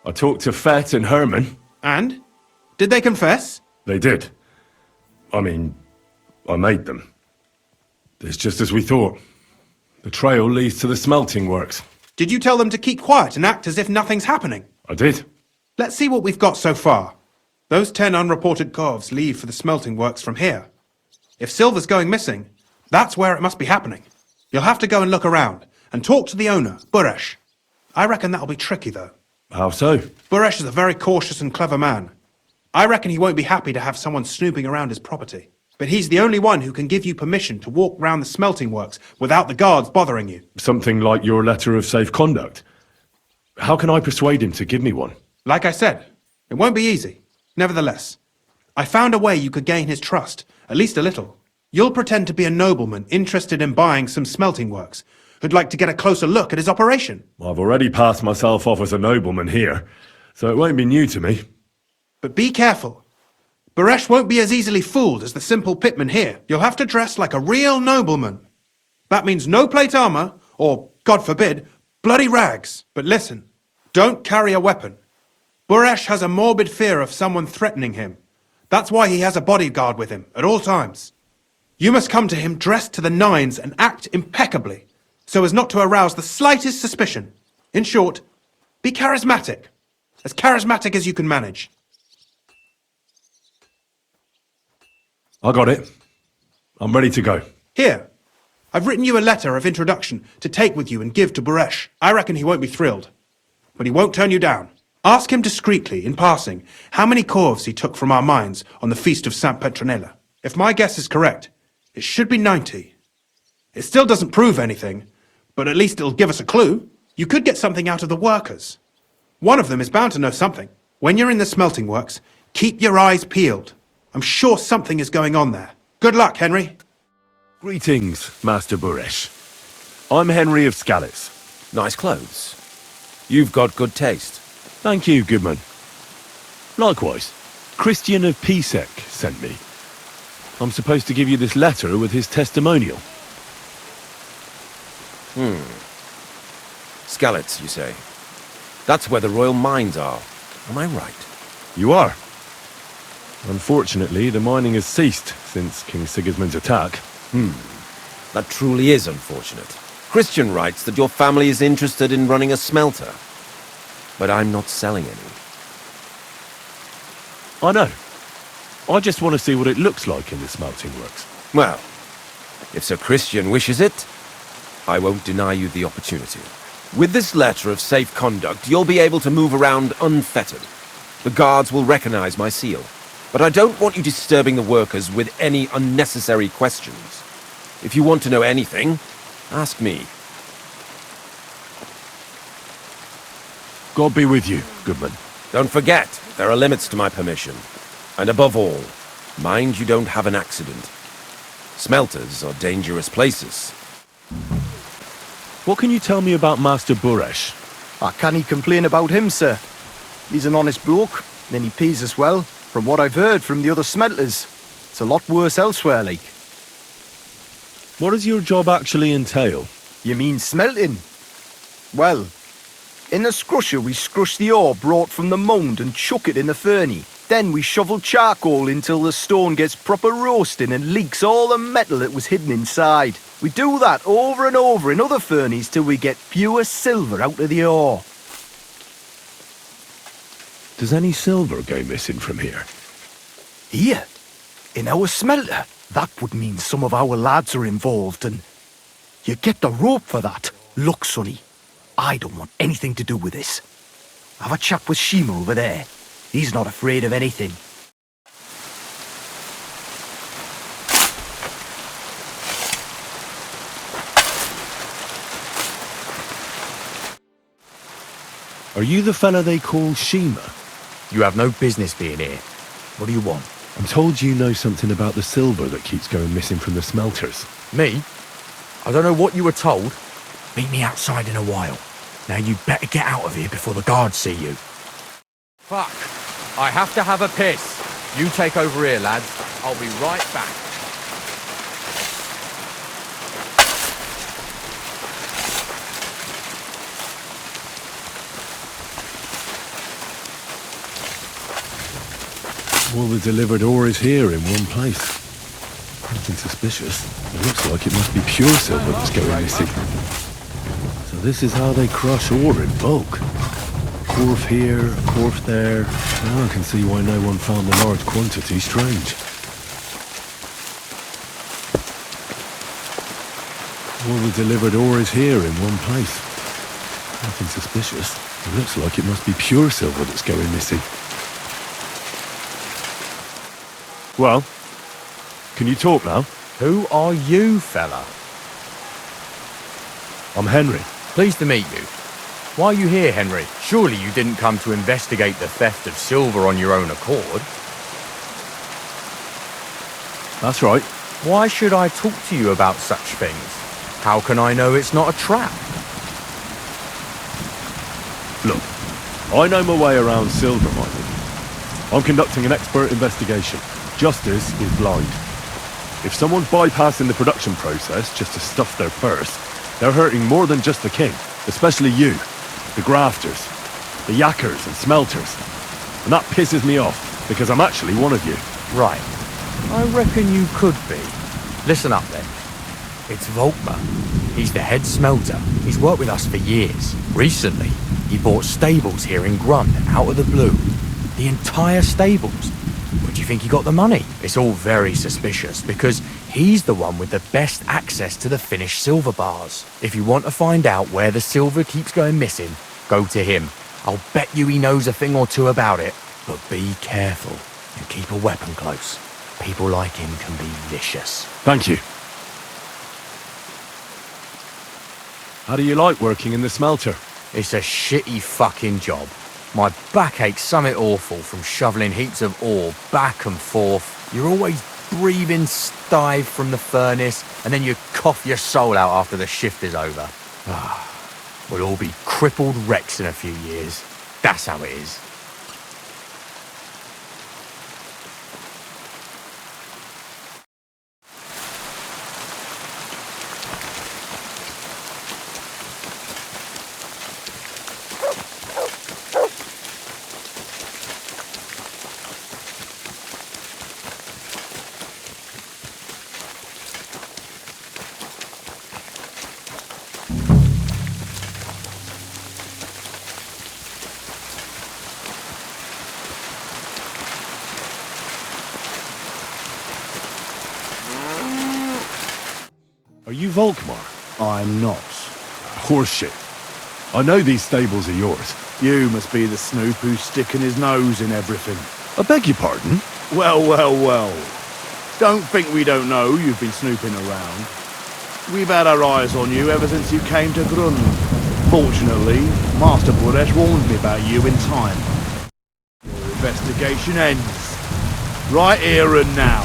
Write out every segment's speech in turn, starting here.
I talked to Fett and Herman. And? Did they confess? They did. I mean, I made them. It's just as we thought. The trail leads to the smelting works. Did you tell them to keep quiet and act as if nothing's happening? I did. Let's see what we've got so far. Those 10 unreported calves leave for the smelting works from here. If silver's going missing, that's where it must be happening. You'll have to go and look around and talk to the owner, Buresh. I reckon that'll be tricky, though. How so? Buresh is a very cautious and clever man. I reckon he won't be happy to have someone snooping around his property. But he's the only one who can give you permission to walk round the smelting works without the guards bothering you. Something like your letter of safe conduct. How can I persuade him to give me one? Like I said, it won't be easy. Nevertheless, I found a way you could gain his trust, at least a little. You'll pretend to be a nobleman interested in buying some smelting works, who'd like to get a closer look at his operation. I've already passed myself off as a nobleman here, so it won't be new to me. But be careful. Buresh won't be as easily fooled as the simple pitman here. You'll have to dress like a real nobleman. That means no plate armor, or, God forbid, bloody rags. But listen, don't carry a weapon. Buresh has a morbid fear of someone threatening him. That's why he has a bodyguard with him at all times. You must come to him dressed to the nines and act impeccably, so as not to arouse the slightest suspicion. In short, be charismatic as you can manage. I got it. I'm ready to go. Here, I've written you a letter of introduction to take with you and give to Buresh. I reckon he won't be thrilled, but he won't turn you down. Ask him discreetly, in passing, how many corves he took from our mines on the feast of Saint Petronella. If my guess is correct, it should be 90. It still doesn't prove anything, but at least it'll give us a clue. You could get something out of the workers. One of them is bound to know something. When you're in the smelting works, keep your eyes peeled. I'm sure something is going on there. Good luck, Henry. Greetings, Master Buresh. I'm Henry of Skalitz. Nice clothes. You've got good taste. Thank you, Goodman. Likewise, Christian of Pisek sent me. I'm supposed to give you this letter with his testimonial. Skalitz, you say? That's where the royal mines are. Am I right? You are. Unfortunately, the mining has ceased since King Sigismund's attack. That truly is unfortunate. Christian writes that your family is interested in running a smelter. But I'm not selling any. I know. I just want to see what it looks like in the smelting works. Well, if Sir Christian wishes it, I won't deny you the opportunity. With this letter of safe conduct, you'll be able to move around unfettered. The guards will recognize my seal. But I don't want you disturbing the workers with any unnecessary questions. If you want to know anything, ask me. God be with you, Goodman. Don't forget, there are limits to my permission. And above all, mind you don't have an accident. Smelters are dangerous places. What can you tell me about Master Buresh? I can't complain about him, sir. He's an honest bloke, and he pays us well, from what I've heard from the other smelters. It's a lot worse elsewhere, like. What does your job actually entail? You mean smelting? Well, in the scrusher we scrush the ore brought from the mound and chuck it in the furnace. Then we shovel charcoal until the stone gets proper roasting and leaks all the metal that was hidden inside. We do that over and over in other furnaces till we get pure silver out of the ore. Does any silver go missing from here? Here? In our smelter? That would mean some of our lads are involved and... You get the rope for that. Look, Sonny, I don't want anything to do with this. Have a chat with Shima over there. He's not afraid of anything. Are you the fella they call Shima? You have no business being here. What do you want? I'm told you know something about the silver that keeps going missing from the smelters. Me? I don't know what you were told. Meet me outside in a while. Now you better get out of here before the guards see you. Fuck. I have to have a piss. You take over here, lads. I'll be right back. All the delivered ore is here in one place. Nothing suspicious. It looks like it must be pure silver that's going missing. So this is how they crush ore in bulk. Quarf here, quarf there. Now I can see why no one found the large quantity strange. All the delivered ore is here in one place. Nothing suspicious. It looks like it must be pure silver that's going missing. Well, can you talk now? Who are you, fella? I'm Henry. Pleased to meet you. Why are you here, Henry? Surely you didn't come to investigate the theft of silver on your own accord. That's right. Why should I talk to you about such things? How can I know it's not a trap? Look, I know my way around silver mining. I'm conducting an expert investigation. Justice is blind. If someone's bypassing the production process just to stuff their purse, they're hurting more than just the king, especially you, the grafters, the yackers and smelters. And that pisses me off, because I'm actually one of you. Right. I reckon you could be. Listen up then. It's Volkmar. He's the head smelter. He's worked with us for years. Recently, he bought stables here in Grund out of the blue. The entire stables. Where do you think he got the money? It's all very suspicious because he's the one with the best access to the finished silver bars. If you want to find out where the silver keeps going missing, go to him. I'll bet you he knows a thing or two about it. But be careful and keep a weapon close. People like him can be vicious. Thank you. How do you like working in the smelter? It's a shitty fucking job. My back aches something awful from shoveling heaps of ore back and forth. You're always breathing stive from the furnace, and then you cough your soul out after the shift is over. We'll all be crippled wrecks in a few years. That's how it is. Are you Volkmar? I'm not. Horseshit. I know these stables are yours. You must be the snoop who's sticking his nose in everything. I beg your pardon? Well, well, well. Don't think we don't know you've been snooping around. We've had our eyes on you ever since you came to Grund. Fortunately, Master Buresh warned me about you in time. Your investigation ends. Right here and now.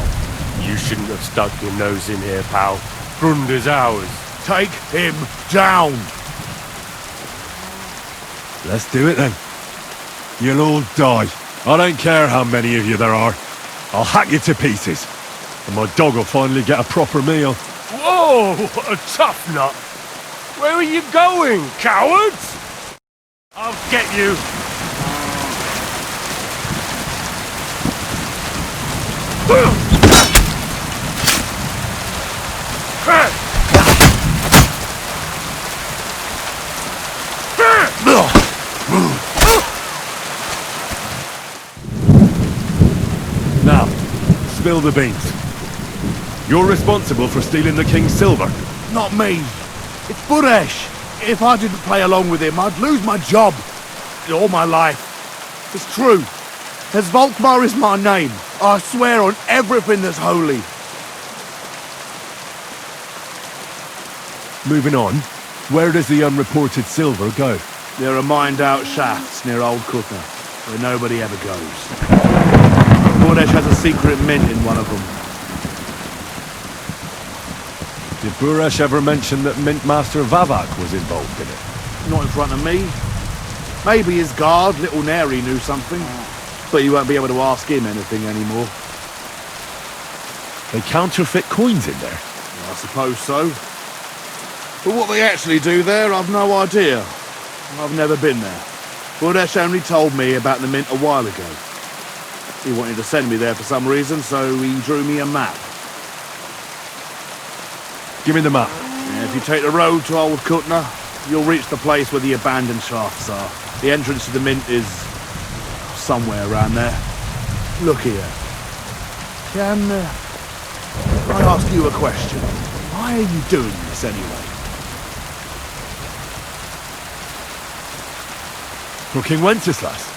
You shouldn't have stuck your nose in here, pal. Grund is ours. Take him down! Let's do it then. You'll all die. I don't care how many of you there are. I'll hack you to pieces. And my dog will finally get a proper meal. Whoa! A tough nut! Where are you going, cowards? I'll get you! Now, spill the beans. You're responsible for stealing the king's silver. Not me. It's Buresh. If I didn't play along with him, I'd lose my job. All my life. It's true. As Volkmar is my name, I swear on everything that's holy. Moving on, where does the unreported silver go? There are mined-out shafts near Old Kutna, where nobody ever goes. Buresh has a secret mint in one of them. Did Buresh ever mention that Mint Master Vavak was involved in it? Not in front of me. Maybe his guard, Little Neri, knew something. But you won't be able to ask him anything anymore. They counterfeit coins in there. I suppose so. But what they actually do there, I've no idea. I've never been there. Buresh only told me about the mint a while ago. He wanted to send me there for some reason, so he drew me a map. Give me the map. Yeah, if you take the road to Old Kutner, you'll reach the place where the abandoned shafts are. The entrance to the mint is somewhere around there. Look here. Can I ask you a question? Why are you doing this anyway? For King Wenceslas.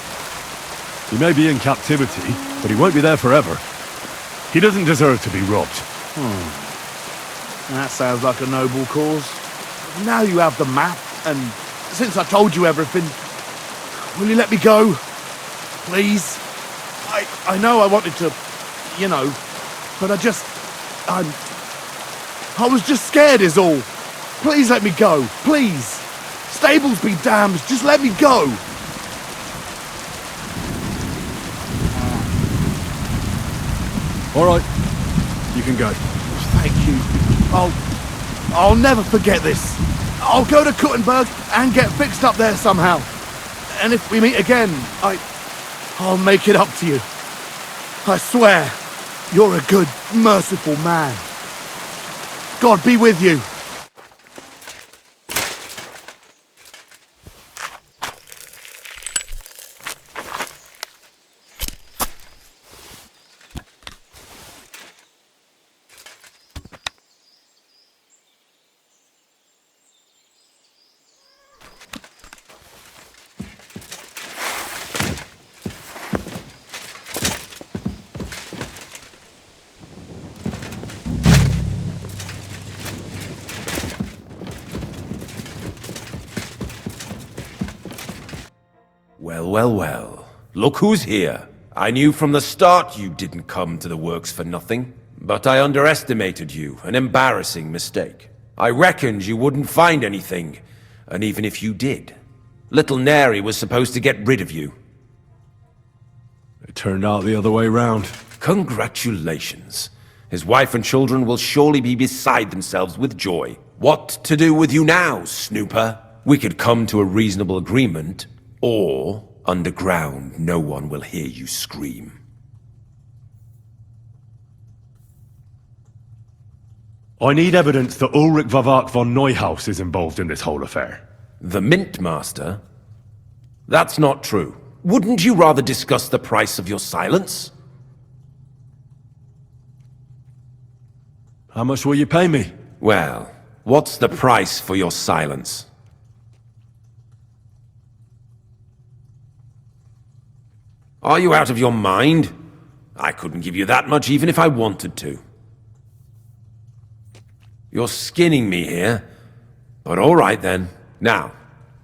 He may be in captivity, but he won't be there forever. He doesn't deserve to be robbed. That sounds like a noble cause. Now you have the map, and since I told you everything, will you let me go? Please? I know I wanted to, you know, but I was just scared is all. Please let me go, please. Stables be damned, just let me go. All right, you can go. Thank you. I'll never forget this. I'll go to Kuttenberg and get fixed up there somehow. And if we meet again, I'll make it up to you. I swear, you're a good, merciful man. God be with you. Well. Look who's here. I knew from the start you didn't come to the works for nothing. But I underestimated you, an embarrassing mistake. I reckoned you wouldn't find anything, and even if you did, little Neri was supposed to get rid of you. It turned out the other way round. Congratulations. His wife and children will surely be beside themselves with joy. What to do with you now, snooper? We could come to a reasonable agreement, or underground no one will hear you scream. I need evidence that Ulrich Vavak von Neuhaus is involved in this whole affair. The Mint Master? That's not true. Wouldn't you rather discuss the price of your silence? How much will you pay me? Well, what's the price for your silence? Are you out of your mind? I couldn't give you that much even if I wanted to. You're skinning me here, but all right then. Now,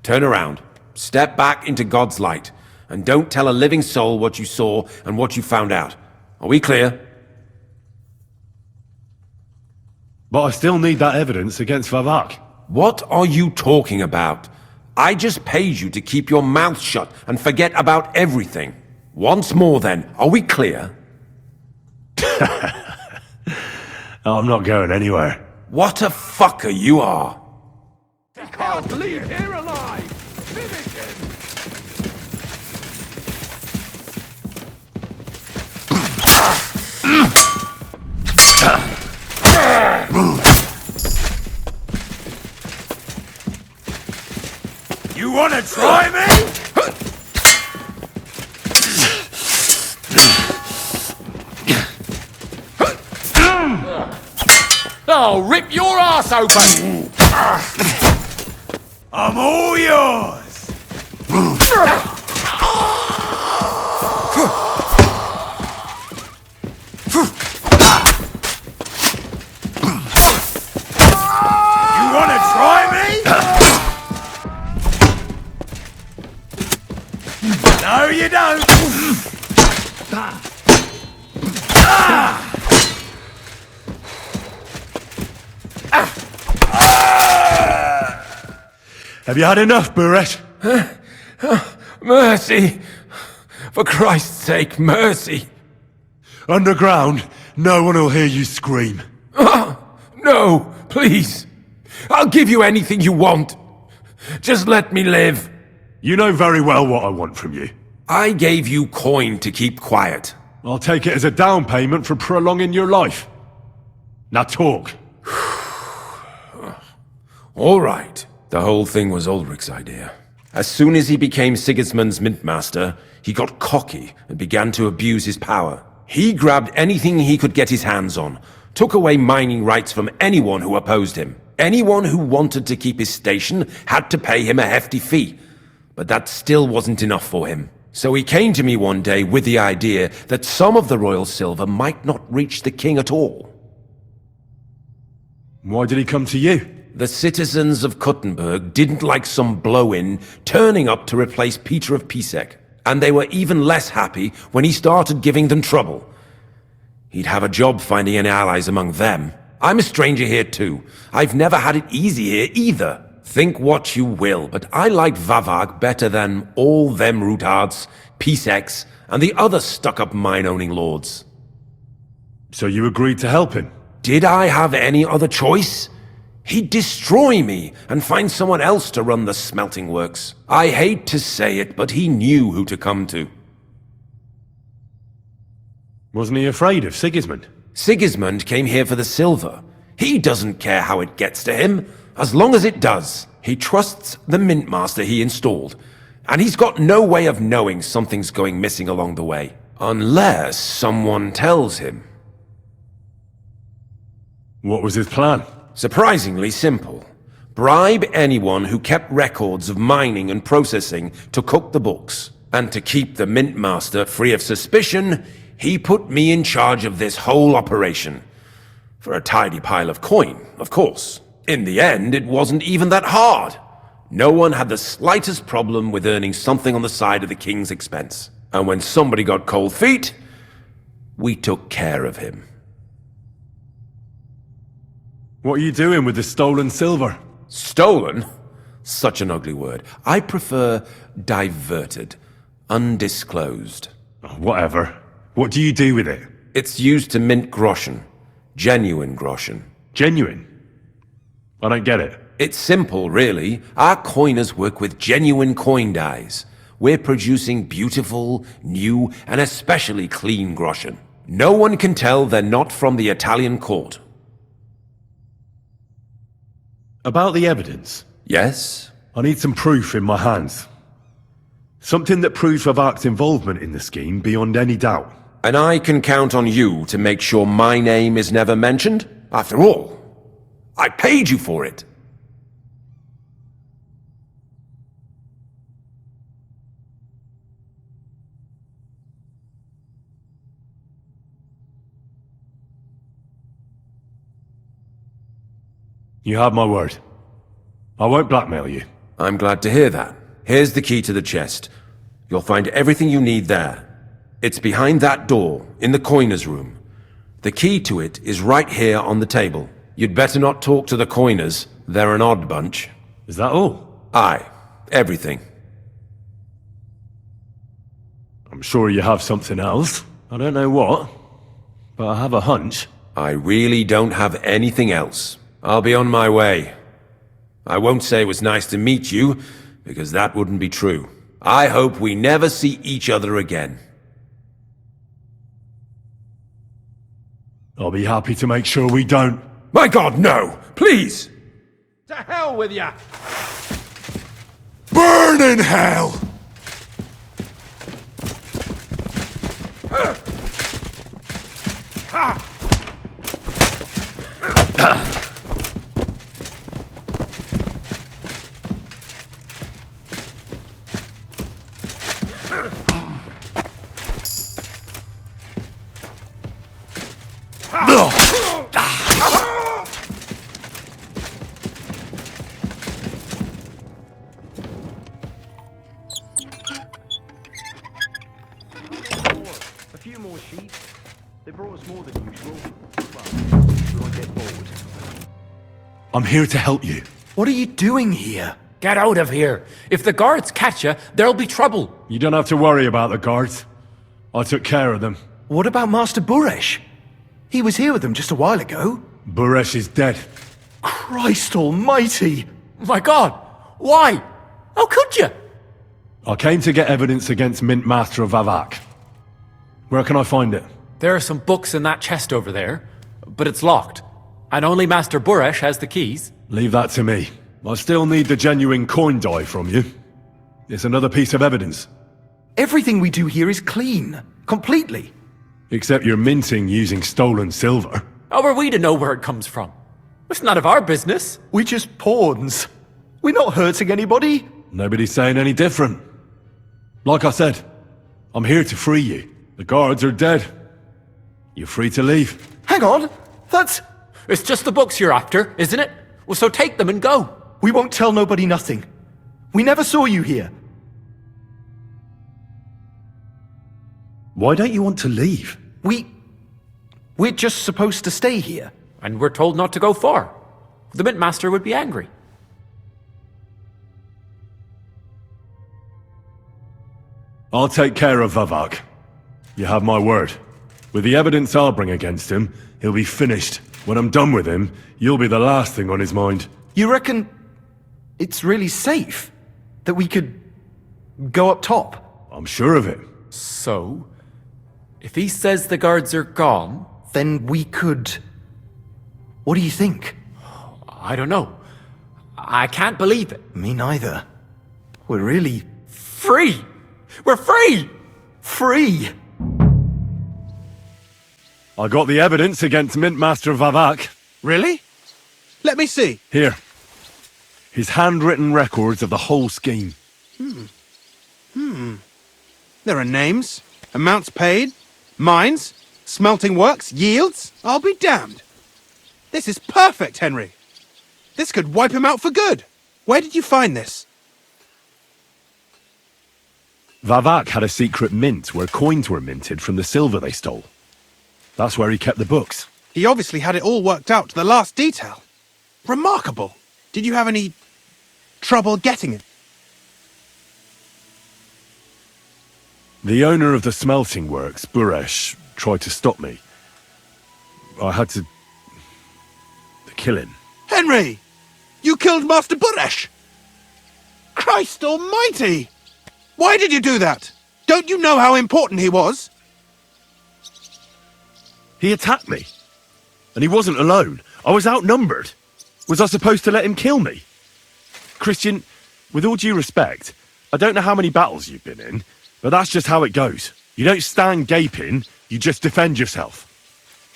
turn around, step back into God's light, and don't tell a living soul what you saw and what you found out. Are we clear? But I still need that evidence against Vavak. What are you talking about? I just paid you to keep your mouth shut and forget about everything. Once more then, are we clear? I'm not going anywhere. What a fucker you are! I can't leave here alive! Finish him! You wanna try me? I'll rip your ass open! I'm all yours! You wanna try me? No, you don't! Have you had enough, Buret? Mercy! For Christ's sake, mercy! Underground, no one will hear you scream. No, please! I'll give you anything you want. Just let me live. You know very well what I want from you. I gave you coin to keep quiet. I'll take it as a down payment for prolonging your life. Now talk. All right. The whole thing was Ulrich's idea. As soon as he became Sigismund's mintmaster, he got cocky and began to abuse his power. He grabbed anything he could get his hands on, took away mining rights from anyone who opposed him. Anyone who wanted to keep his station had to pay him a hefty fee. But that still wasn't enough for him. So he came to me one day with the idea that some of the royal silver might not reach the king at all. Why did he come to you? The citizens of Kuttenberg didn't like some blow-in turning up to replace Peter of Pisek, and they were even less happy when he started giving them trouble. He'd have a job finding any allies among them. I'm a stranger here too. I've never had it easy here either. Think what you will, but I liked Vavag better than all them Rutards, Piseks, and the other stuck-up mine-owning lords. So you agreed to help him? Did I have any other choice? He'd destroy me and find someone else to run the smelting works. I hate to say it, but he knew who to come to. Wasn't he afraid of Sigismund? Sigismund came here for the silver. He doesn't care how it gets to him, as long as it does. He trusts the mintmaster he installed, and he's got no way of knowing something's going missing along the way. Unless someone tells him. What was his plan? Surprisingly simple. Bribe anyone who kept records of mining and processing to cook the books. And to keep the mintmaster free of suspicion, he put me in charge of this whole operation. For a tidy pile of coin, of course. In the end, it wasn't even that hard. No one had the slightest problem with earning something on the side of the king's expense. And when somebody got cold feet, we took care of him. What are you doing with the stolen silver? Stolen? Such an ugly word. I prefer diverted, undisclosed. Oh, whatever. What do you do with it? It's used to mint groschen. Genuine groschen. Genuine? I don't get it. It's simple, really. Our coiners work with genuine coin dies. We're producing beautiful, new, and especially clean groschen. No one can tell they're not from the Italian court. About the evidence? Yes? I need some proof in my hands. Something that proves Vavak's involvement in the scheme beyond any doubt. And I can count on you to make sure my name is never mentioned? After all, I paid you for it. You have my word. I won't blackmail you. I'm glad to hear that. Here's the key to the chest. You'll find everything you need there. It's behind that door, in the coiner's room. The key to it is right here on the table. You'd better not talk to the coiners. They're an odd bunch. Is that all? Aye. Everything. I'm sure you have something else. I don't know what, but I have a hunch. I really don't have anything else. I'll be on my way. I won't say it was nice to meet you, because that wouldn't be true. I hope we never see each other again. I'll be happy to make sure we don't. My God, no! Please! To hell with ya! Burn in hell! A few more sheep. They brought us more than usual. Well, we won't get bored. I'm here to help you. What are you doing here? Get out of here. If the guards catch you, there'll be trouble. You don't have to worry about the guards. I took care of them. What about Master Buresh? He was here with them just a while ago. Buresh is dead. Christ almighty! My God, why? How could you? I came to get evidence against Mint Master of Vavak. Where can I find it? There are some books in that chest over there, but it's locked. And only Master Buresh has the keys. Leave that to me. I still need the genuine coin die from you. It's another piece of evidence. Everything we do here is clean. Completely. Except you're minting using stolen silver. How are we to know where it comes from? It's none of our business. We're just pawns. We're not hurting anybody. Nobody's saying any different. Like I said, I'm here to free you. The guards are dead. You're free to leave. Hang on. That's... It's just the books you're after, isn't it? Well, so take them and go. We won't tell nobody nothing. We never saw you here. Why don't you want to leave? We're just supposed to stay here. And we're told not to go far. The Mint Master would be angry. I'll take care of Vavak. You have my word. With the evidence I'll bring against him, he'll be finished. When I'm done with him, you'll be the last thing on his mind. You reckon it's really safe that we could go up top? I'm sure of it. So, if he says the guards are gone... Then we could... What do you think? I don't know. I can't believe it. Me neither. We're really... Free! We're free! free! I got the evidence against Mint Master Vavak. Really? Let me see. Here. His handwritten records of the whole scheme. There are names, amounts paid, mines, smelting works, yields. I'll be damned. This is perfect, Henry. This could wipe him out for good. Where did you find this? Vavak had a secret mint where coins were minted from the silver they stole. That's where he kept the books. He obviously had it all worked out to the last detail. Remarkable. Did you have any trouble getting it? The owner of the smelting works, Buresh, tried to stop me. I had to kill him. Henry! You killed Master Buresh! Christ almighty! Why did you do that? Don't you know how important he was? He attacked me. And he wasn't alone. I was outnumbered. Was I supposed to let him kill me? Christian, with all due respect, I don't know how many battles you've been in, but that's just how it goes. You don't stand gaping, you just defend yourself.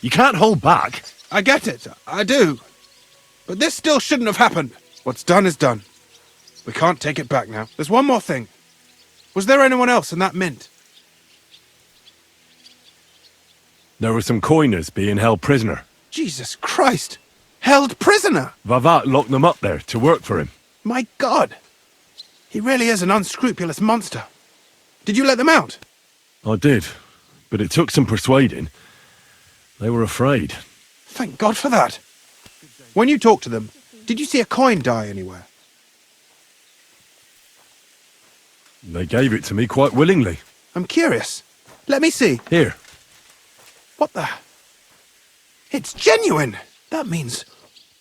You can't hold back. I get it, I do. But this still shouldn't have happened. What's done is done. We can't take it back now. There's one more thing. Was there anyone else in that mint? There were some coiners being held prisoner. Jesus Christ! Held prisoner! Vavak locked them up there to work for him. My God! He really is an unscrupulous monster. Did you let them out? I did, but it took some persuading. They were afraid. Thank God for that. When you talked to them, did you see a coin die anywhere? They gave it to me quite willingly. I'm curious. Let me see. Here. What the... It's genuine! That means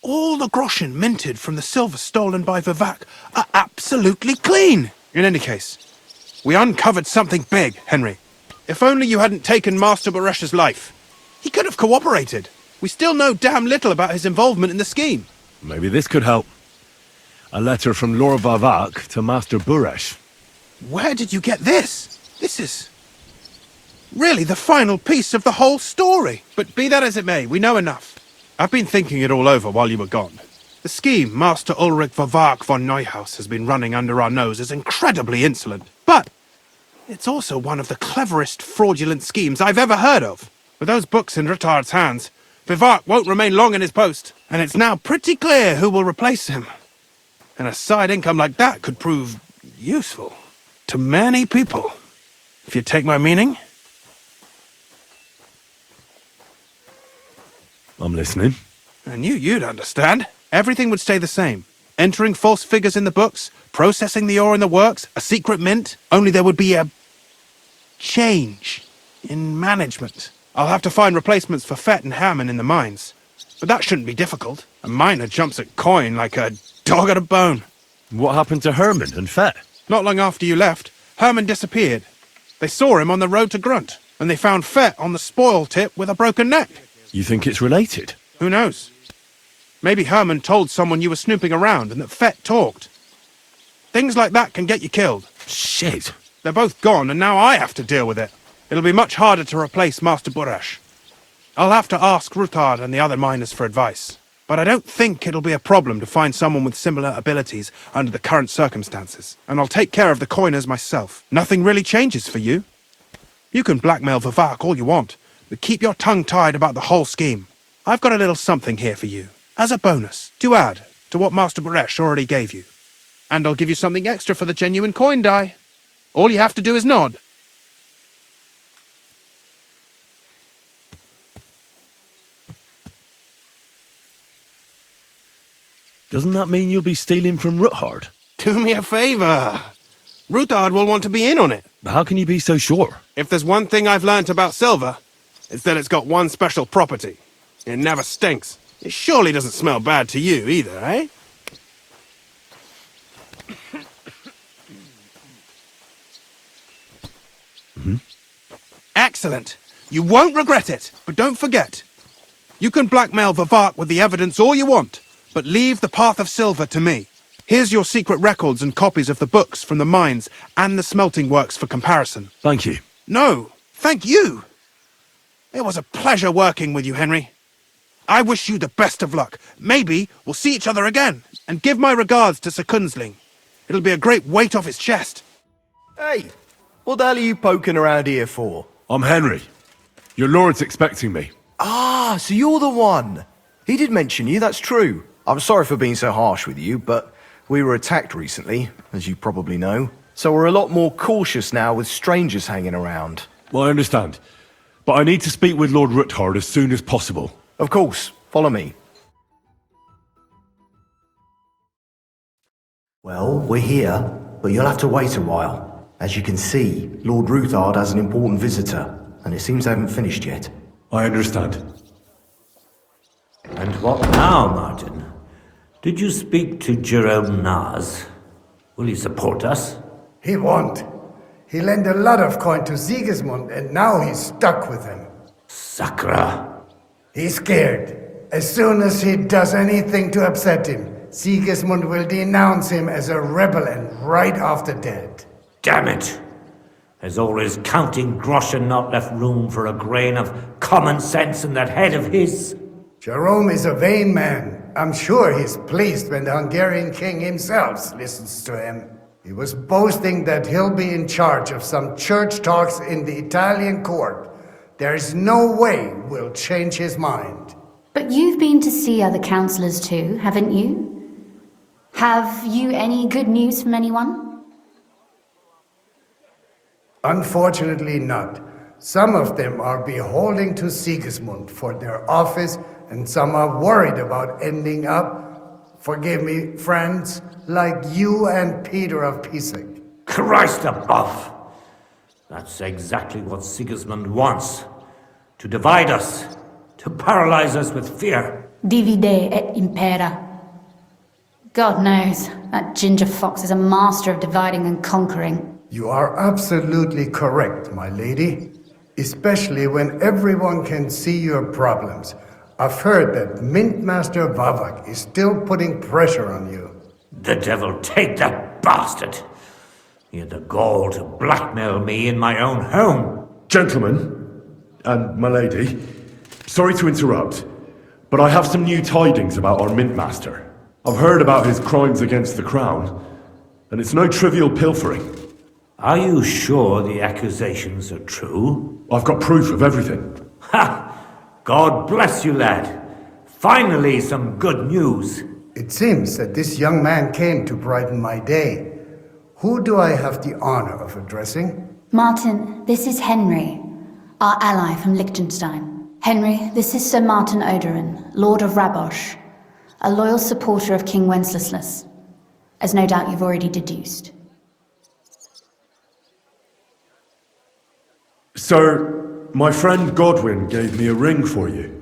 all the groschen minted from the silver stolen by Vivak are absolutely clean! In any case, we uncovered something big, Henry. If only you hadn't taken Master Baresh's life. He could have cooperated. We still know damn little about his involvement in the scheme. Maybe this could help. A letter from Lord Vavak to Master Buresh. Where did you get this? This is really the final piece of the whole story. But be that as it may, we know enough. I've been thinking it all over while you were gone. The scheme Master Ulrich Vavak von Neuhaus has been running under our nose is incredibly insolent. But it's also one of the cleverest fraudulent schemes I've ever heard of. With those books in Rittard's hands, Vivak won't remain long in his post, and it's now pretty clear who will replace him. And a side income like that could prove useful to many people, if you take my meaning. I'm listening. I knew you'd understand. Everything would stay the same. Entering false figures in the books, processing the ore in the works, a secret mint, only there would be a change in management. I'll have to find replacements for Fett and Hammond in the mines. But that shouldn't be difficult. A miner jumps at coin like a dog at a bone. What happened to Herman and Fett? Not long after you left, Herman disappeared. They saw him on the road to Grunt. and they found Fett on the spoil tip with a broken neck. You think it's related? Who knows? Maybe Herman told someone you were snooping around and that Fett talked. Things like that can get you killed. Shit. They're both gone, and now I have to deal with it. It'll be much harder to replace Master Burash. I'll have to ask Ruthard and the other miners for advice. But I don't think it'll be a problem to find someone with similar abilities under the current circumstances. And I'll take care of the coiners myself. Nothing really changes for you. You can blackmail Vivak all you want, but keep your tongue tied about the whole scheme. I've got a little something here for you, as a bonus, to add to what Master Burash already gave you. And I'll give you something extra for the genuine coin die. All you have to do is nod. Doesn't that mean you'll be stealing from Ruthard? Do me a favor. Ruthard will want to be in on it. How can you be so sure? If there's one thing I've learnt about silver, it's that it's got one special property. It never stinks. It surely doesn't smell bad to you either, eh? Excellent. You won't regret it, but don't forget. You can blackmail Vivak with the evidence all you want, but leave the path of silver to me. Here's your secret records and copies of the books from the mines and the smelting works for comparison. Thank you. No, thank you. It was a pleasure working with you, Henry. I wish you the best of luck. Maybe we'll see each other again. And give my regards to Sir Kunzling. It'll be a great weight off his chest. Hey, what the hell are you poking around here for? I'm Henry. Your lord's expecting me. Ah, so you're the one. He did mention you, that's true. I'm sorry for being so harsh with you, but we were attacked recently, as you probably know. So we're a lot more cautious now with strangers hanging around. Well, I understand. But I need to speak with Lord Ruthard as soon as possible. Of course, follow me. Well, we're here, but you'll have to wait a while. As you can see, Lord Ruthard has an important visitor, and it seems they haven't finished yet. I understand. And what now, Martin? Did you speak to Jerome Naz? Will he support us? He won't. He lent a lot of coin to Sigismund, and now he's stuck with him. Sakra! He's scared. As soon as he does anything to upset him, Sigismund will denounce him as a rebel and right after dead. Damn it! Has all his counting groschen not left room for a grain of common sense in that head of his? Jerome is a vain man. I'm sure he's pleased when the Hungarian king himself listens to him. He was boasting that he'll be in charge of some church talks in the Italian court. There's no way we'll change his mind. But you've been to see other councillors too, haven't you? Have you any good news from anyone? Unfortunately not. Some of them are beholden to Sigismund for their office, and some are worried about ending up, forgive me, friends, like you and Peter of Pisek. Christ above! That's exactly what Sigismund wants. To divide us. To paralyze us with fear. Divide et impera. God knows, that ginger fox is a master of dividing and conquering. You are absolutely correct, my lady. Especially when everyone can see your problems. I've heard that Mintmaster Vavak is still putting pressure on you. The devil take that bastard! He had the gall to blackmail me in my own home. Gentlemen, and my lady, sorry to interrupt, but I have some new tidings about our Mintmaster. I've heard about his crimes against the crown, and it's no trivial pilfering. Are you sure the accusations are true? I've got proof of everything. Ha! God bless you, lad. Finally, some good news. It seems that this young man came to brighten my day. Who do I have the honor of addressing? Martin, this is Henry, our ally from Liechtenstein. Henry, this is Sir Martin Oderin, Lord of Rabosh, a loyal supporter of King Wenceslas, as no doubt you've already deduced. Sir, my friend Godwin gave me a ring for you.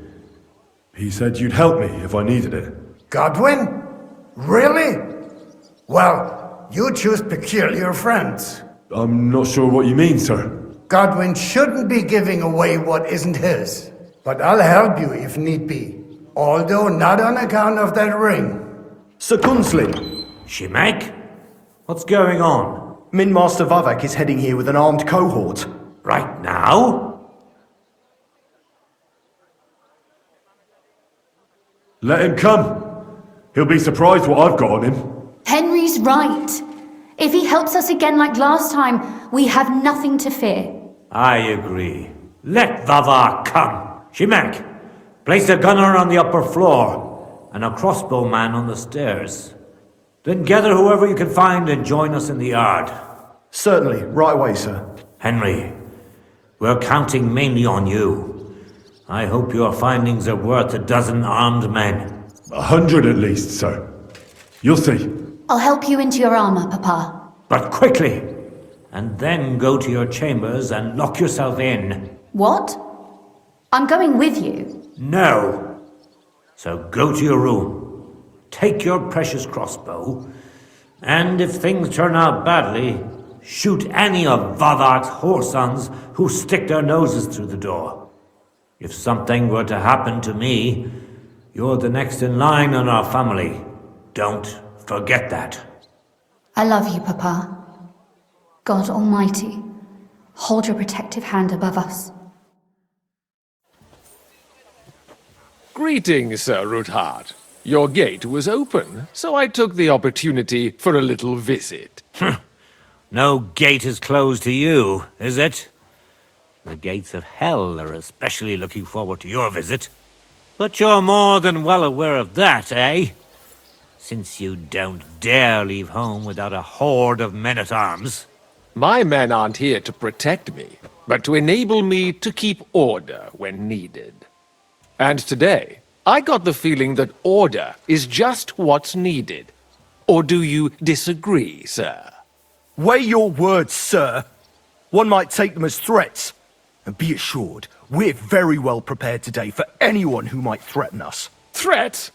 He said you'd help me if I needed it. Godwin? Really? Well, you choose peculiar friends. I'm not sure what you mean, sir. Godwin shouldn't be giving away what isn't his. But I'll help you if need be. Although not on account of that ring. Sir Gunslin, Shimek? What's going on? Min Master Vavak is heading here with an armed cohort. Right now? Let him come. He'll be surprised what I've got on him. Henry's right. If he helps us again like last time, we have nothing to fear. I agree. Let Vavar come. Shimek, place a gunner on the upper floor and a crossbowman on the stairs. Then gather whoever you can find and join us in the yard. Certainly, right away, sir. Henry, we're counting mainly on you. I hope your findings are worth 12 armed men. 100 at least, sir. You'll see. I'll help you into your armor, Papa. But quickly! And then go to your chambers and lock yourself in. What? I'm going with you. No. So go to your room. Take your precious crossbow. And if things turn out badly, shoot any of Vavar's whoresons who stick their noses through the door. If something were to happen to me, you're the next in line in our family. Don't forget that. I love you, Papa. God Almighty, hold your protective hand above us. Greetings, Sir Ruthard. Your gate was open, so I took the opportunity for a little visit. No gate is closed to you, is it? The gates of hell are especially looking forward to your visit. But you're more than well aware of that, eh? Since you don't dare leave home without a horde of men-at-arms. My men aren't here to protect me, but to enable me to keep order when needed. And today, I got the feeling that order is just what's needed. Or do you disagree, sir? Weigh your words, sir. One might take them as threats. And be assured, we're very well prepared today for anyone who might threaten us. Threat?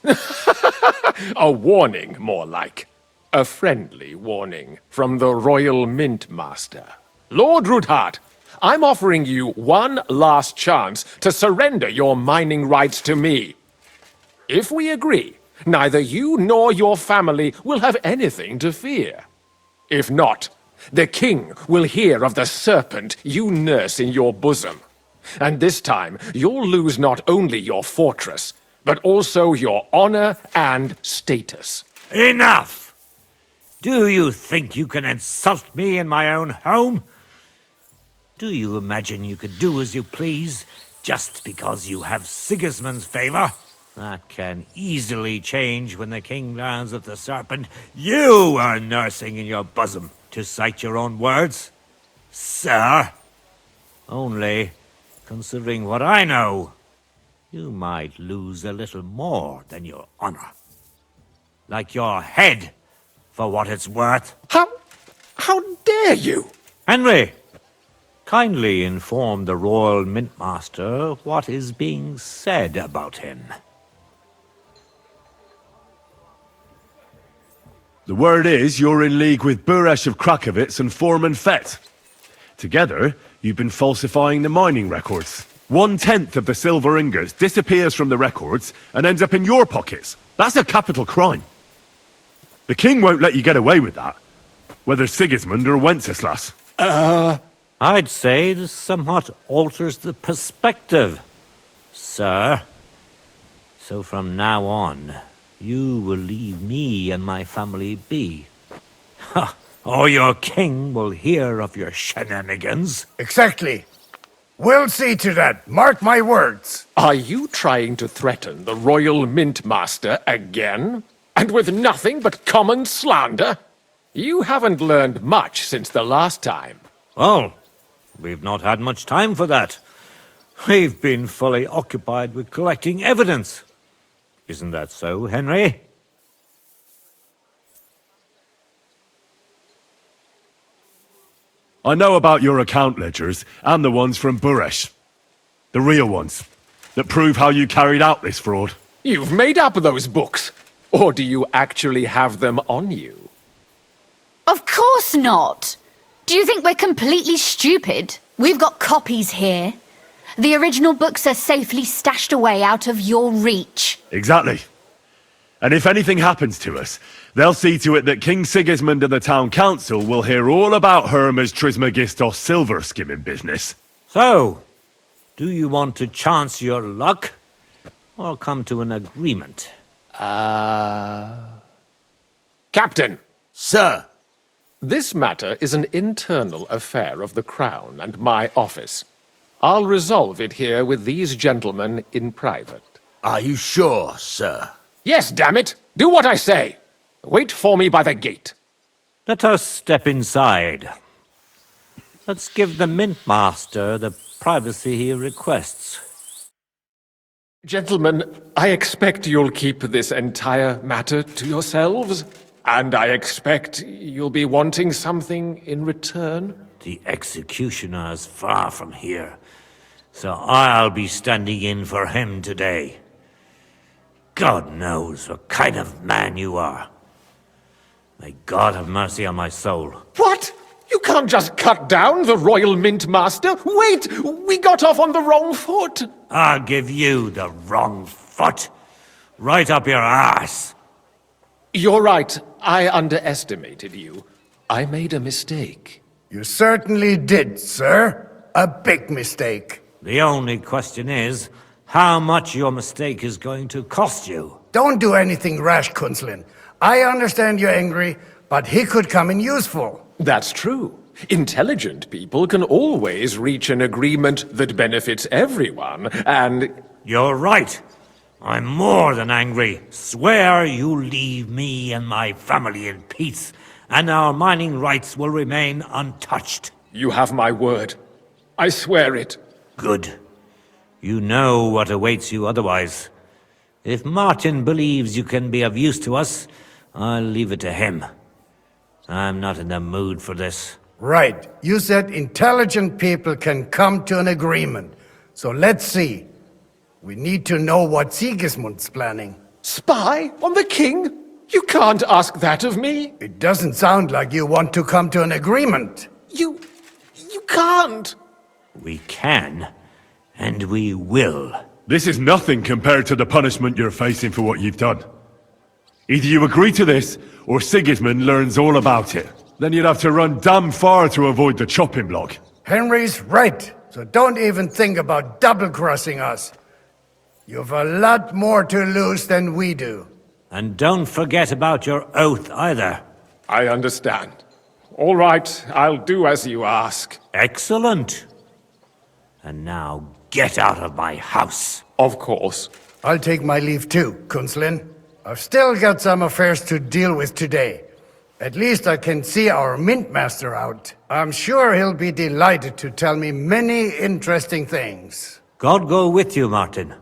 A warning, more like. A friendly warning from the Royal Mint Master. Lord Ruthard, I'm offering you one last chance to surrender your mining rights to me. If we agree, neither you nor your family will have anything to fear. If not, the king will hear of the serpent you nurse in your bosom. And this time, you'll lose not only your fortress, but also your honor and status. Enough! Do you think you can insult me in my own home? Do you imagine you could do as you please, just because you have Sigismund's favor? That can easily change when the king learns of the serpent you are nursing in your bosom, to cite your own words. Sir, only, considering what I know, you might lose a little more than your honor. Like your head, for what it's worth. How dare you? Henry, kindly inform the Royal Mint Master what is being said about him. The word is you're in league with Buresh of Krakowitz and Foreman Fett. Together, you've been falsifying the mining records. 1/10 of the silver ingots disappears from the records and ends up in your pockets. That's a capital crime. The king won't let you get away with that, whether Sigismund or Wenceslas. I'd say this somewhat alters the perspective, sir. So from now on, you will leave me and my family be. Or your king will hear of your shenanigans. Exactly. We'll see to that. Mark my words. Are you trying to threaten the Royal Mint Master again? And with nothing but common slander? You haven't learned much since the last time. Well, we've not had much time for that. We've been fully occupied with collecting evidence. Isn't that so, Henry? I know about your account ledgers and the ones from Buresh. The real ones, that prove how you carried out this fraud. You've made up those books. Or do you actually have them on you? Of course not! Do you think we're completely stupid? We've got copies here. The original books are safely stashed away out of your reach. Exactly. And if anything happens to us, they'll see to it that King Sigismund and the town council will hear all about Hermes Trismegistos silver skimming business. So, do you want to chance your luck, or come to an agreement? Captain, Sir, this matter is an internal affair of the Crown and my office. I'll resolve it here with these gentlemen in private. are you sure, sir? Yes, damn it! Do what I say! Wait for me by the gate. Let us step inside. Let's give the Mint Master the privacy he requests. Gentlemen, I expect you'll keep this entire matter to yourselves. And I expect you'll be wanting something in return. The executioner is far from here, so I'll be standing in for him today. God knows what kind of man you are. May God have mercy on my soul. What? You can't just cut down the Royal Mint Master. Wait! We got off on the wrong foot. I'll give you the wrong foot. Right up your ass. You're right. I underestimated you. I made a mistake. You certainly did, sir. A big mistake. The only question is, how much your mistake is going to cost you. Don't do anything rash, Kunslin. I understand you're angry, but he could come in useful. That's true. Intelligent people can always reach an agreement that benefits everyone, and... You're right. I'm more than angry. Swear you leave me and my family in peace, and our mining rights will remain untouched. You have my word. I swear it. Good. You know what awaits you otherwise. If Martin believes you can be of use to us, I'll leave it to him. I'm not in the mood for this. Right. You said intelligent people can come to an agreement. So let's see. We need to know what Sigismund's planning. Spy on the king? You can't ask that of me. It doesn't sound like you want to come to an agreement. You can't. We can, and we will. This is nothing compared to the punishment you're facing for what you've done. Either you agree to this, or Sigismund learns all about it. Then you'd have to run damn far to avoid the chopping block. Henry's right, so don't even think about double-crossing us. You've a lot more to lose than we do. And don't forget about your oath either. I understand. All right, I'll do as you ask. Excellent. And now get out of my house. Of course. I'll take my leave too, Kunslin. I've still got some affairs to deal with today. At least I can see our Mint Master out. I'm sure he'll be delighted to tell me many interesting things. God go with you, Martin.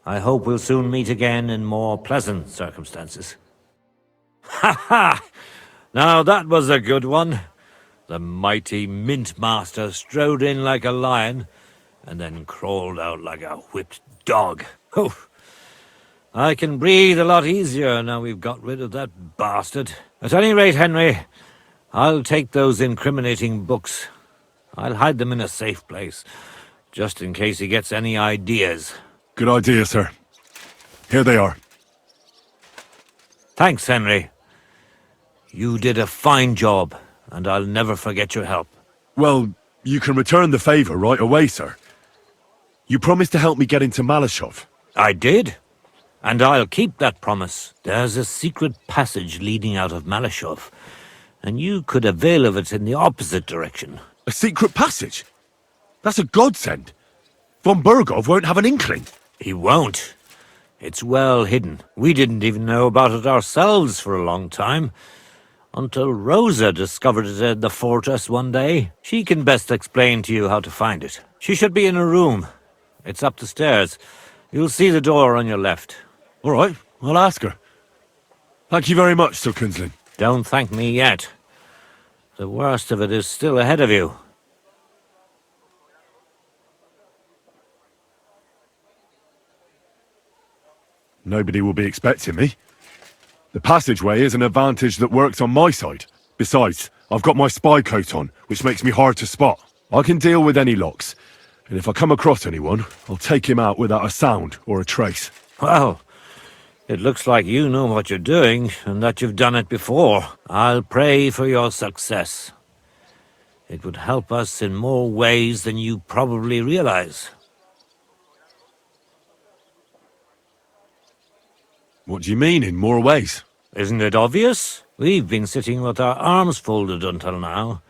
I hope we'll soon meet again in more pleasant circumstances. Ha ha! Now that was a good one. The mighty Mint Master strode in like a lion, and then crawled out like a whipped dog. Oof. I can breathe a lot easier now we've got rid of that bastard. At any rate, Henry, I'll take those incriminating books. I'll hide them in a safe place, just in case he gets any ideas. Good idea, sir. Here they are. Thanks, Henry. You did a fine job, and I'll never forget your help. Well, you can return the favor right away, sir. You promised to help me get into Malashov. I did. And I'll keep that promise. There's a secret passage leading out of Malashov, and you could avail of it in the opposite direction. A secret passage? That's a godsend. Von Burgov won't have an inkling. He won't. It's well hidden. We didn't even know about it ourselves for a long time, until Rosa discovered it in the fortress one day. She can best explain to you how to find it. She should be in a room. It's up the stairs. You'll see the door on your left. All right, I'll ask her. Thank you very much, Sir Kunslin. Don't thank me yet. The worst of it is still ahead of you. Nobody will be expecting me. The passageway is an advantage that works on my side. Besides, I've got my spy coat on, which makes me hard to spot. I can deal with any locks, and if I come across anyone, I'll take him out without a sound or a trace. Well, it looks like you know what you're doing, and that you've done it before. I'll pray for your success. It would help us in more ways than you probably realize. What do you mean, in more ways? Isn't it obvious? We've been sitting with our arms folded until now.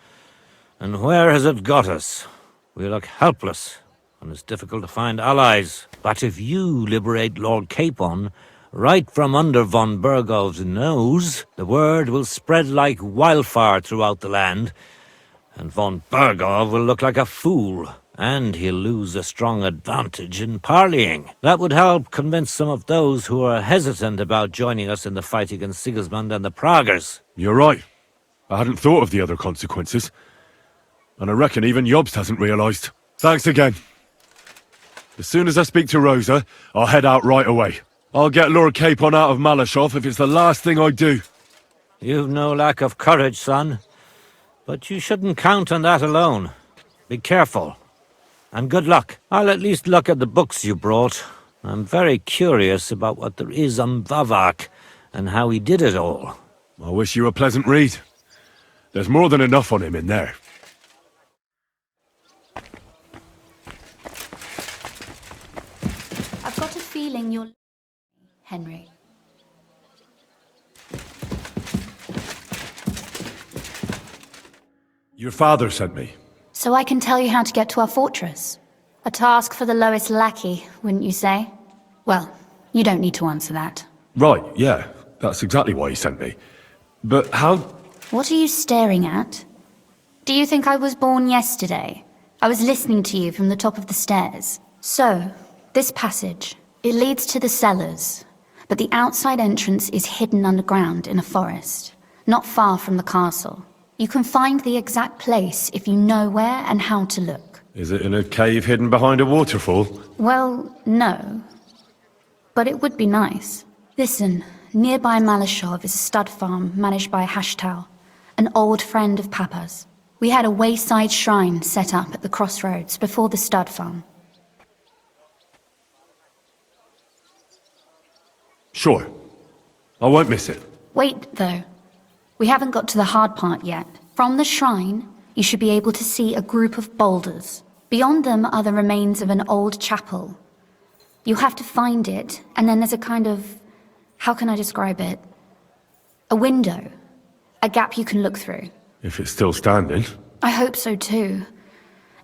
And where has it got us? We look helpless, and it's difficult to find allies. But if you liberate Lord Capon, right from under von Bergov's nose, the word will spread like wildfire throughout the land, and von Bergov will look like a fool, and he'll lose a strong advantage in parleying. That would help convince some of those who are hesitant about joining us in the fight against Sigismund and the Praguers. You're right. I hadn't thought of the other consequences. And I reckon even Jobst hasn't realised. Thanks again. As soon as I speak to Rosa, I'll head out right away. I'll get Lord Capon out of Malashov if it's the last thing I do. You've no lack of courage, son. But you shouldn't count on that alone. Be careful. And good luck. I'll at least look at the books you brought. I'm very curious about what there is on Vavak and how he did it all. I wish you a pleasant read. There's more than enough on him in there. I've got a feeling you're... Henry. Your father sent me. So I can tell you how to get to our fortress. A task for the lowest lackey, wouldn't you say? Well, you don't need to answer that. Right, yeah. That's exactly why he sent me. But how... What are you staring at? Do you think I was born yesterday? I was listening to you from the top of the stairs. So, this passage, it leads to the cellars, but the outside entrance is hidden underground in a forest, not far from the castle. You can find the exact place if you know where and how to look. Is it in a cave hidden behind a waterfall? Well, no. But it would be nice. Listen, nearby Malashov is a stud farm managed by Hashtal, an old friend of Papa's. We had a wayside shrine set up at the crossroads before the stud farm. Sure. I won't miss it. Wait, though. We haven't got to the hard part yet. From the shrine, you should be able to see a group of boulders. Beyond them are the remains of an old chapel. You'll have to find it, and then there's a kind of... how can I describe it? A window. A gap you can look through. If it's still standing. I hope so too.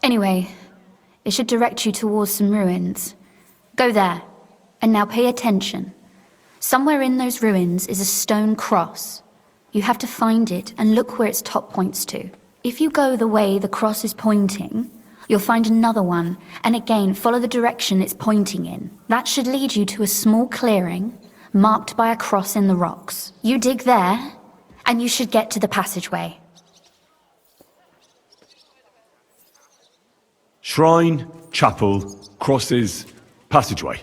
Anyway, it should direct you towards some ruins. Go there. And now pay attention. Somewhere in those ruins is a stone cross. You have to find it and look where its top points to. If you go the way the cross is pointing, you'll find another one, and again follow the direction it's pointing in. That should lead you to a small clearing, marked by a cross in the rocks. You dig there, and you should get to the passageway. Shrine, chapel, crosses, passageway.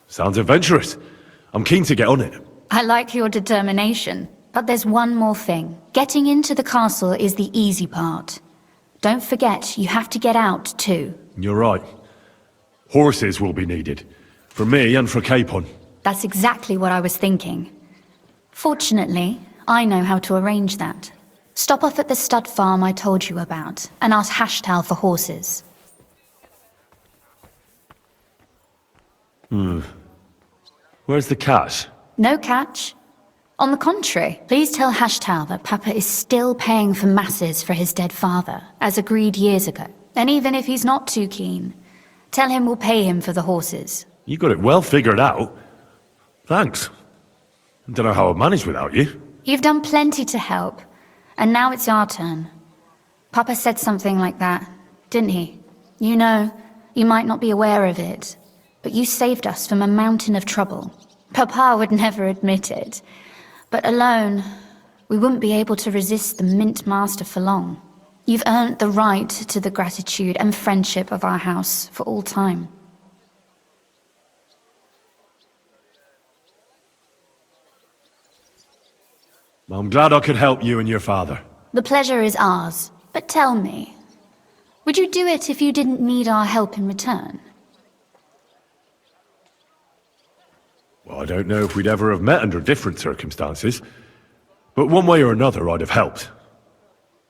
Sounds adventurous. I'm keen to get on it. I like your determination. But there's one more thing. Getting into the castle is the easy part. Don't forget, you have to get out too. You're right. Horses will be needed. For me and for Capon. That's exactly what I was thinking. Fortunately, I know how to arrange that. Stop off at the stud farm I told you about, and ask Hashtal for horses. Where's the catch? No catch. On the contrary, please tell Hashtal that Papa is still paying for masses for his dead father, as agreed years ago. And even if he's not too keen, tell him we'll pay him for the horses. You got it well figured out. Thanks. Don't know how I'd manage without you. You've done plenty to help, and now it's our turn. Papa said something like that, didn't he? You know, you might not be aware of it, but you saved us from a mountain of trouble. Papa would never admit it. But alone, we wouldn't be able to resist the Mint Master for long. You've earned the right to the gratitude and friendship of our house for all time. I'm glad I could help you and your father. The pleasure is ours. But tell me, Would you do it if you didn't need our help in return? Well, I don't know if we'd ever have met under different circumstances, but one way or another I'd have helped.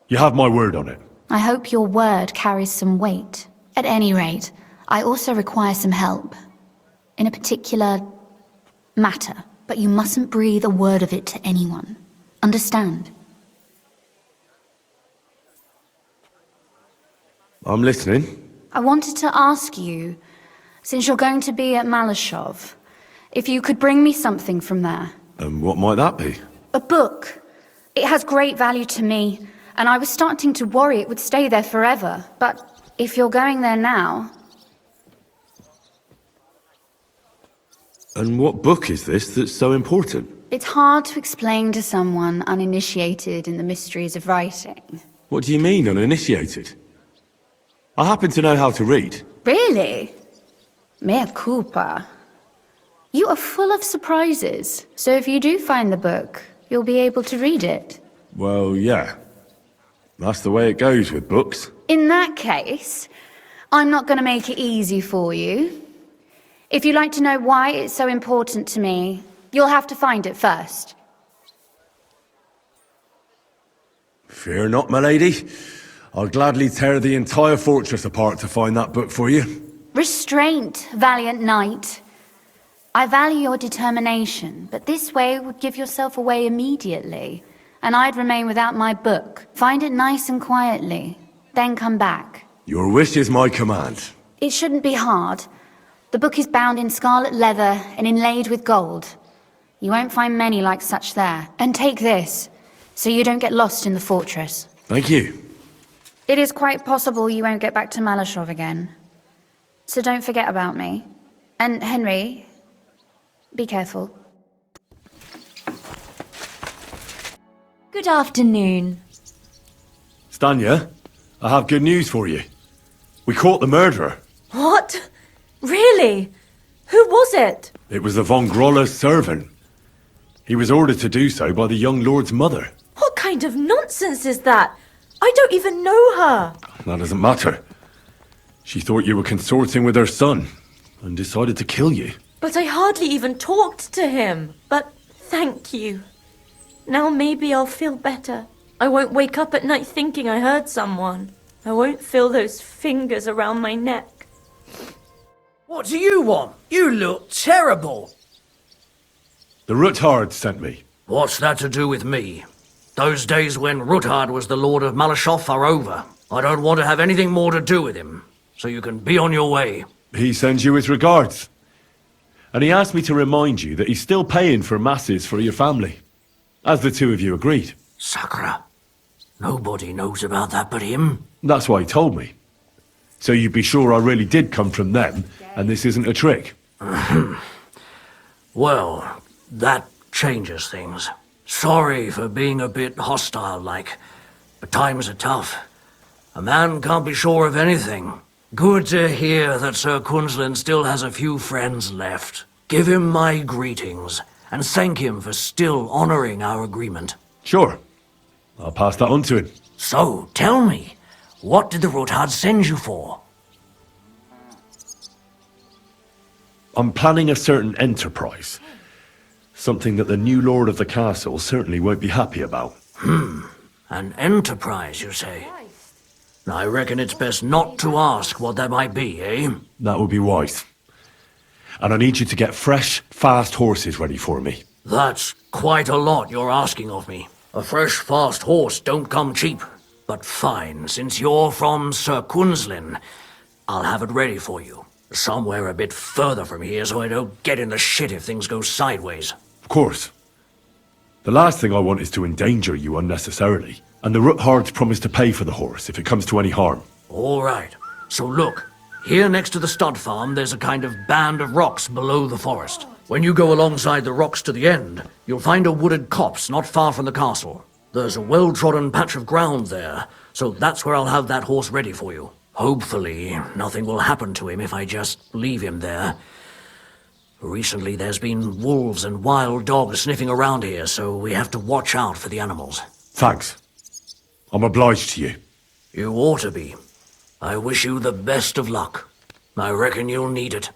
You have my word on it. I hope your word carries some weight. At any rate, I also require some help. In a particular matter, but you mustn't breathe a word of it to anyone. Understand? I'm listening. I wanted to ask you, since you're going to be at Malashov, if you could bring me something from there. And what might that be? A book. It has great value to me, and I was starting to worry it would stay there forever. But if you're going there now... And what book is this that's so important? It's hard to explain to someone uninitiated in the mysteries of writing. What do you mean, uninitiated? I happen to know how to read. Really? Mea culpa. You are full of surprises, so if you do find the book, you'll be able to read it. Well, yeah. That's the way it goes with books. In that case, I'm not going to make it easy for you. If you'd like to know why it's so important to me, you'll have to find it first. Fear not, my lady. I'll gladly tear the entire fortress apart to find that book for you. Restraint, valiant knight. I value your determination, but this way would give yourself away immediately, and I'd remain without my book. Find it nice and quietly, then come back. Your wish is my command. It shouldn't be hard. The book is bound in scarlet leather and inlaid with gold. You won't find many like such there. And take this, so you don't get lost in the fortress. Thank you. It is quite possible you won't get back to Malashov again. So don't forget about me. And Henry, be careful. Good afternoon. Stanya, I have good news for you. We caught the murderer. What? Really? Who was it? It was the von Groller's servant. He was ordered to do so by the young lord's mother. What kind of nonsense is that? I don't even know her. That doesn't matter. She thought you were consorting with her son and decided to kill you. But I hardly even talked to him. But thank you. Now maybe I'll feel better. I won't wake up at night thinking I hurt someone. I won't feel those fingers around my neck. What do you want? You look terrible. The Ruthard sent me. What's that to do with me? Those days when Ruthard was the Lord of Malashov are over. I don't want to have anything more to do with him, so you can be on your way. He sends you his regards. And he asked me to remind you that he's still paying for masses for your family, as the two of you agreed. Sakura. Nobody knows about that but him. That's why he told me. So you'd be sure I really did come from them, and this isn't a trick. Well, that changes things. Sorry for being a bit hostile-like, but times are tough. A man can't be sure of anything. Good to hear that Sir Kunzlin still has a few friends left. Give him my greetings, and thank him for still honoring our agreement. Sure. I'll pass that on to him. So, tell me, what did the Ruthard send you for? I'm planning a certain enterprise. Something that the new lord of the castle certainly won't be happy about. An enterprise, you say? I reckon it's best not to ask what that might be, eh? That would be wise. And I need you to get fresh, fast horses ready for me. That's quite a lot you're asking of me. A fresh, fast horse don't come cheap. But fine, since you're from Sir Kunzlin, I'll have it ready for you. Somewhere a bit further from here so I don't get in the shit if things go sideways. Of course. The last thing I want is to endanger you unnecessarily. And the Ruthards promise to pay for the horse if it comes to any harm. All right. So look, here next to the stud farm there's a kind of band of rocks below the forest. When you go alongside the rocks to the end, you'll find a wooded copse not far from the castle. There's a well-trodden patch of ground there, so that's where I'll have that horse ready for you. Hopefully, nothing will happen to him if I just leave him there. Recently, there's been wolves and wild dogs sniffing around here, so we have to watch out for the animals. Thanks. I'm obliged to you. You ought to be. I wish you the best of luck. I reckon you'll need it.